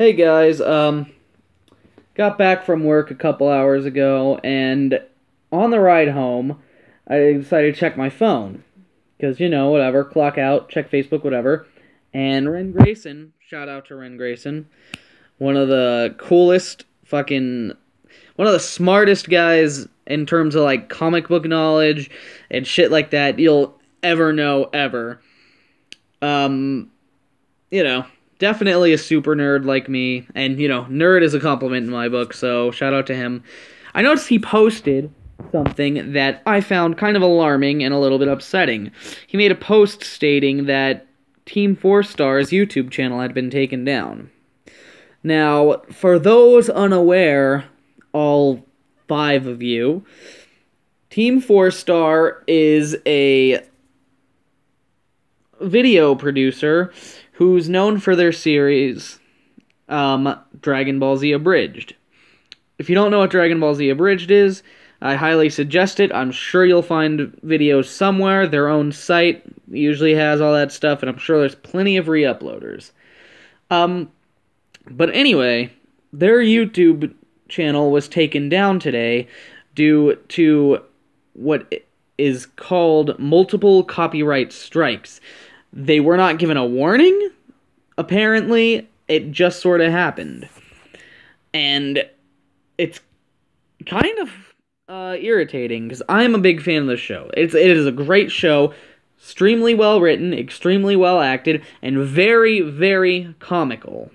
Hey guys, got back from work a couple hours ago, and on the ride home, I decided to check my phone. Because, whatever, clock out, check Facebook, whatever. And Ren Grayson, shout out to Ren Grayson, one of the coolest one of the smartest guys in terms of, like, comic book knowledge and shit like that you'll ever know, ever. Um, you know, Definitely a super nerd like me, and nerd is a compliment in my book, so shout out to him. I noticed he posted something that I found kind of alarming and a little bit upsetting. He made a post stating that Team 4 Star's YouTube channel had been taken down. Now, for those unaware, all 5 of you, Team 4 Star is a video producer who's known for their series, Dragon Ball Z Abridged. If you don't know what Dragon Ball Z Abridged is, I highly suggest it. I'm sure you'll find videos somewhere. Their own site usually has all that stuff, and I'm sure there's plenty of re-uploaders. But anyway, their YouTube channel was taken down today due to what is called multiple copyright strikes. They were not given a warning. Apparently, it just sort of happened. And it's kind of irritating, because I'm a big fan of the show. It is a great show, extremely well written, extremely well acted, and very, very comical.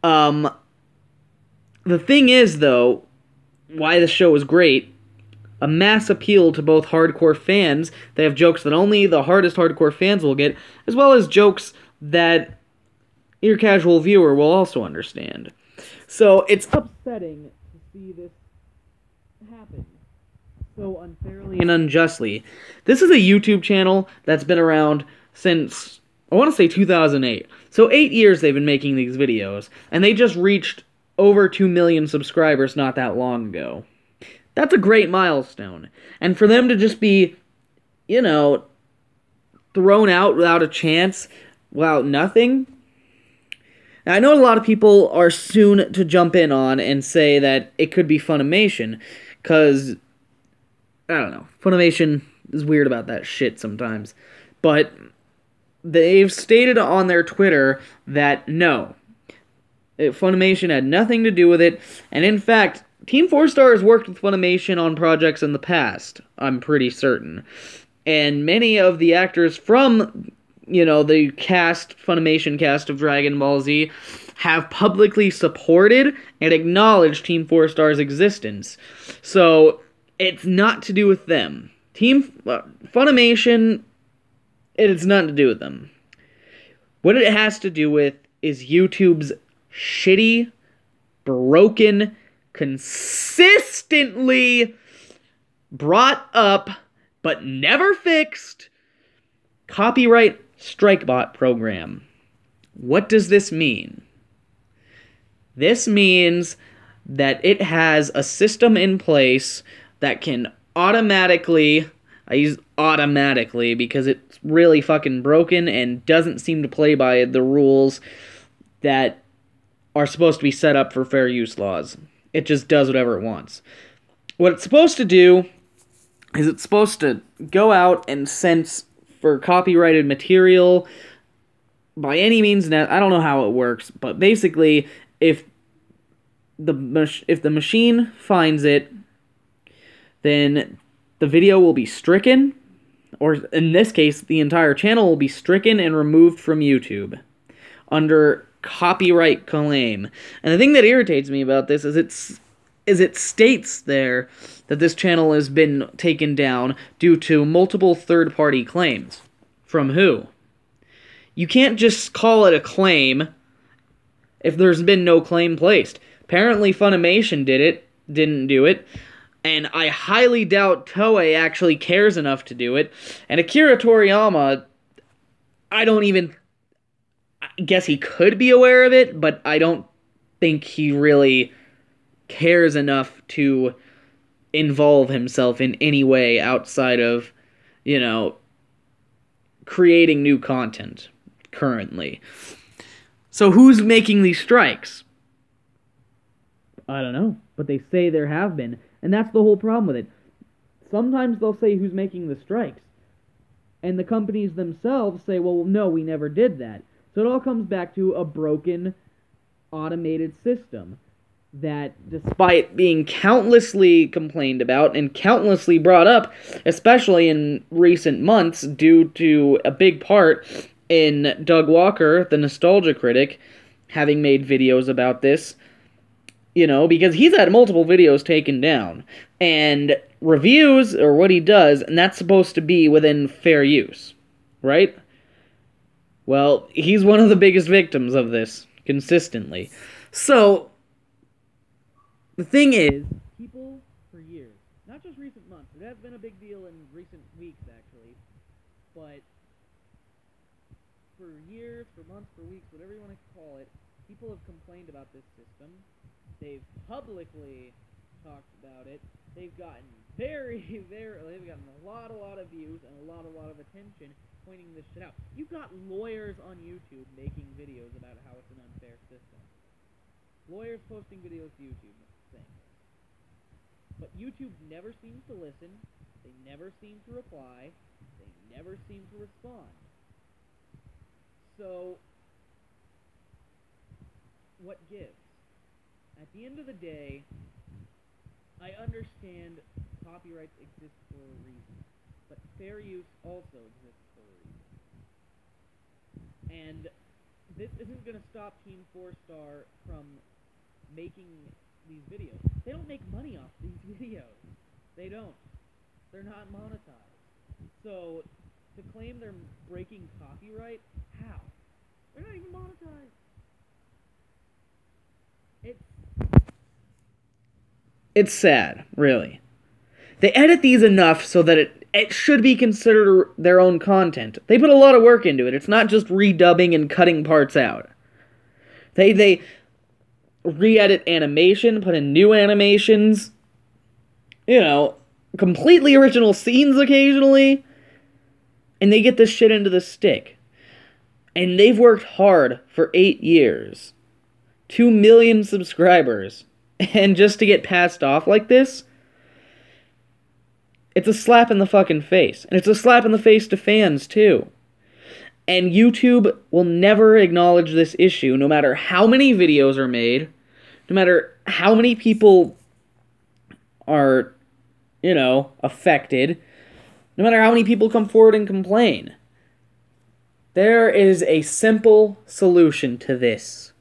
The thing is, though, why the show is great, a mass appeal to both hardcore fans. They have jokes that only the hardest hardcore fans will get, as well as jokes that your casual viewer will also understand. So it's upsetting to see this happen so unfairly and unjustly. This is a YouTube channel that's been around since, I want to say 2008. So 8 years they've been making these videos, and they just reached over 2 million subscribers not that long ago. That's a great milestone. And for them to just be, thrown out without a chance, without nothing. Now, I know a lot of people are soon to jump in on and say that it could be Funimation, because, I don't know, Funimation is weird about that shit sometimes. But they've stated on their Twitter that no, Funimation had nothing to do with it, and in fact, Team 4 Star has worked with Funimation on projects in the past, I'm pretty certain. And many of the actors from, the Funimation cast of Dragon Ball Z have publicly supported and acknowledged Team 4 Star's existence. So, it's not to do with them. Funimation, it has nothing to do with them. What it has to do with is YouTube's shitty, broken, consistently brought up, but never fixed, copyright strikebot program. What does this mean? This means that it has a system in place that can automatically, I use automatically because it's really fucking broken and doesn't seem to play by the rules that are supposed to be set up for fair use laws. It just does whatever it wants. What it's supposed to do is it's supposed to go out and censor for copyrighted material by any means. I don't know how it works, but basically, if the machine finds it, then the video will be stricken, or in this case, the entire channel will be stricken and removed from YouTube under copyright claim. And the thing that irritates me about this is it states there that this channel has been taken down due to multiple third-party claims. From who? You can't just call it a claim if there's been no claim placed. Apparently Funimation didn't do it, and I highly doubt Toei actually cares enough to do it. And Akira Toriyama, I guess he could be aware of it, but I don't think he really cares enough to involve himself in any way outside of, creating new content currently. So who's making these strikes? I don't know, but they say there have been, and that's the whole problem with it. Sometimes they'll say who's making the strikes, and the companies themselves say, well, no, we never did that. So it all comes back to a broken, automated system that, despite being countlessly complained about and countlessly brought up, especially in recent months, due to a big part in Doug Walker, the nostalgia critic, having made videos about this, you know, because he's had multiple videos taken down, and reviews are what he does, and that's supposed to be within fair use, right? Well, he's one of the biggest victims of this, consistently. So, the thing is, people for years, not just recent months, it has been a big deal in recent weeks, actually, but for years, for months, for weeks, whatever you want to call it, people have complained about this system. They've publicly talked about it. They've gotten they've gotten a lot of views and a lot of attention pointing this shit out. You've got lawyers on YouTube making videos about how it's an unfair system. Lawyers posting videos to YouTube saying this. But YouTube never seems to listen. They never seem to reply. They never seem to respond. So, what gives? At the end of the day, I understand copyrights exist for a reason, but fair use also exists for a reason. And this isn't going to stop Team 4-Star from making these videos. They don't make money off these videos. They don't. They're not monetized. So, to claim they're breaking copyright, how? They're not even monetized. It's sad, really. They edit these enough so that it should be considered their own content. They put a lot of work into it. It's not just redubbing and cutting parts out. They re-edit animation, put in new animations, you know, completely original scenes occasionally, and they get this shit into the stick. And they've worked hard for 8 years. 2 million subscribers. And just to get passed off like this, it's a slap in the fucking face. And it's a slap in the face to fans, too. And YouTube will never acknowledge this issue, no matter how many videos are made, no matter how many people are, you know, affected, no matter how many people come forward and complain. There is a simple solution to this.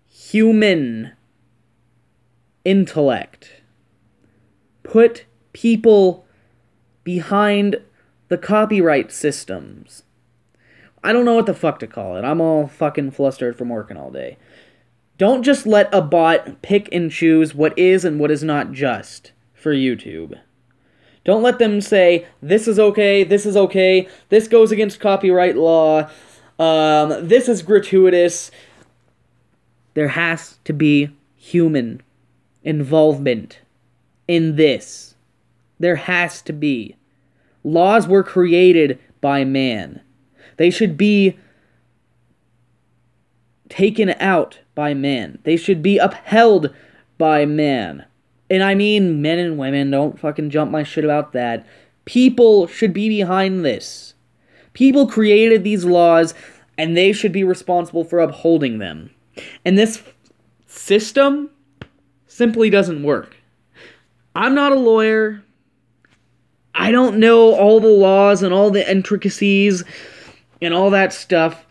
Human intellect. Put people behind the copyright systems. I don't know what the fuck to call it. I'm all fucking flustered from working all day. Don't just let a bot pick and choose what is and what is not just for YouTube. Don't let them say, this is okay, this goes against copyright law, this is gratuitous. There has to be human involvement in this. There has to be. Laws were created by man. They should be taken out by man. They should be upheld by man. And I mean men and women, don't fucking jump my shit about that. People should be behind this. People created these laws, and they should be responsible for upholding them. And this system simply doesn't work. I'm not a lawyer. I don't know all the laws and all the intricacies and all that stuff.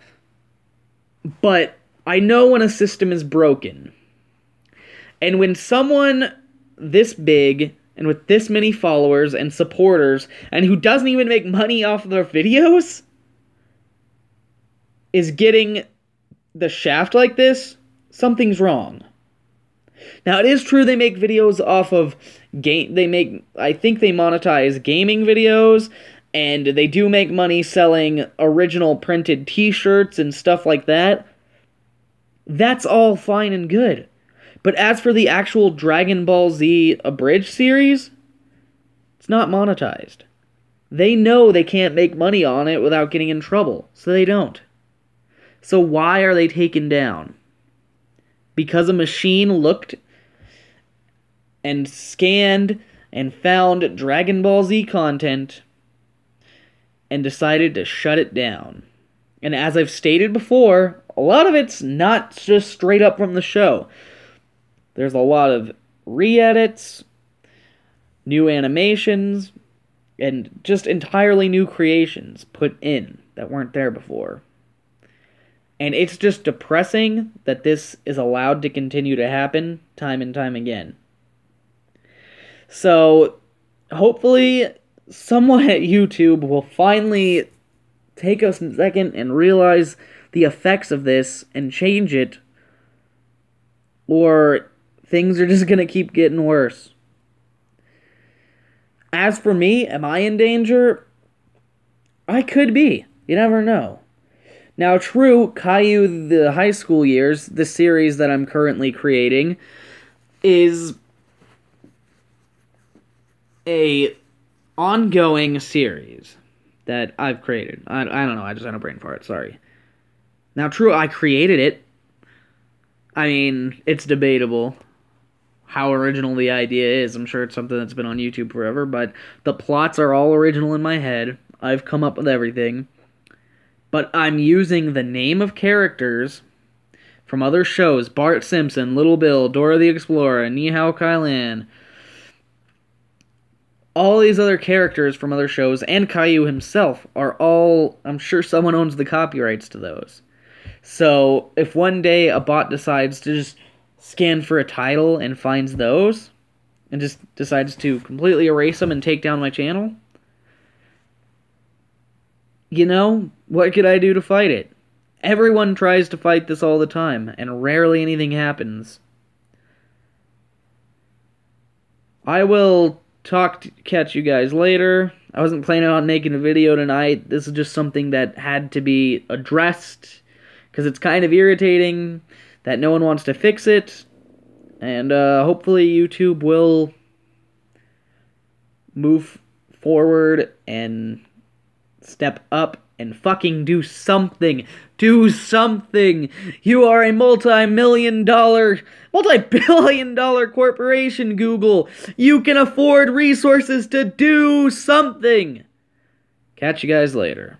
But I know when a system is broken. And when someone this big and with this many followers and supporters and who doesn't even make money off of their videos is getting the shaft like this, something's wrong. Now, it is true they make videos off of I think they monetize gaming videos, and they do make money selling original printed t-shirts and stuff like that. That's all fine and good. But as for the actual Dragon Ball Z Abridged series, it's not monetized. They know they can't make money on it without getting in trouble, so they don't. So why are they taken down? Because a machine looked and scanned and found Dragon Ball Z content and decided to shut it down. And as I've stated before, a lot of it's not just straight up from the show. There's a lot of re-edits, new animations, and just entirely new creations put in that weren't there before. And it's just depressing that this is allowed to continue to happen time and time again. So, hopefully, someone at YouTube will finally take a second and realize the effects of this and change it, or things are just going to keep getting worse. As for me, am I in danger? I could be. You never know. Now, true, Caillou the High School Years, the series that I'm currently creating, is a ongoing series that I've created. I don't know, I just had a brain fart, sorry. Now, true, I created it. I mean, it's debatable how original the idea is. I'm sure it's something that's been on YouTube forever, but the plots are all original in my head. I've come up with everything. But I'm using the name of characters from other shows. Bart Simpson, Little Bill, Dora the Explorer, Ni Hao Kai Lan. All these other characters from other shows, and Caillou himself, are all... I'm sure someone owns the copyrights to those. So, if one day a bot decides to just scan for a title and finds those, and just decides to completely erase them and take down my channel, you know, what could I do to fight it? Everyone tries to fight this all the time, and rarely anything happens. I will catch you guys later. I wasn't planning on making a video tonight. This is just something that had to be addressed, because it's kind of irritating that no one wants to fix it, and hopefully YouTube will move forward and step up and fucking do something. Do something! You are a multi-billion dollar corporation, Google. You can afford resources to do something. Catch you guys later.